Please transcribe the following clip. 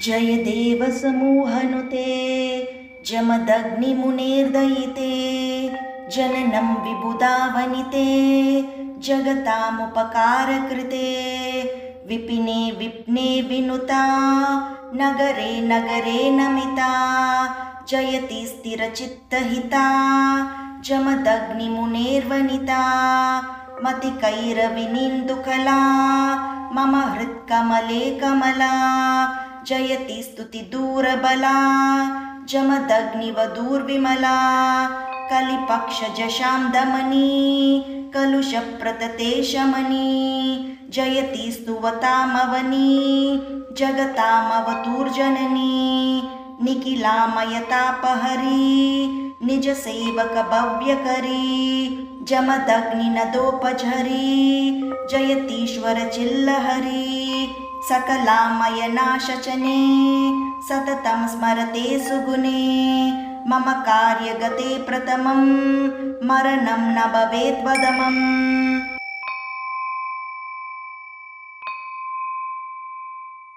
जयदेवसमूहनुते जमदग्निमुनेर्दयिते जननं विबुधावनिते जगतामुपकारकृते विपिने विप्ने विनुता नगरे नगरे नमिता जयति स्थिरचित्तहिता जमदग्निमुनेर्वनिता मतिकैरविनिन्दुकला मम हृत्कमले कमला जयति स्तुतिदूरबला जमदग्निवधूर्विमला कलिपक्षजशां दमनी कलुषप्रतते शमनी जयति स्तुवतामवनी जगतामवतूर्जननी निखिलामयतापहरी निजसेवकभव्यकरी जमदग्निनदोपझरी जयतीश्वरचिल्लहरी सकलामयनाशचने सततं स्मरते सुगुणे मम कार्यगते प्रथमं मरणं न भवेद्वदमम्।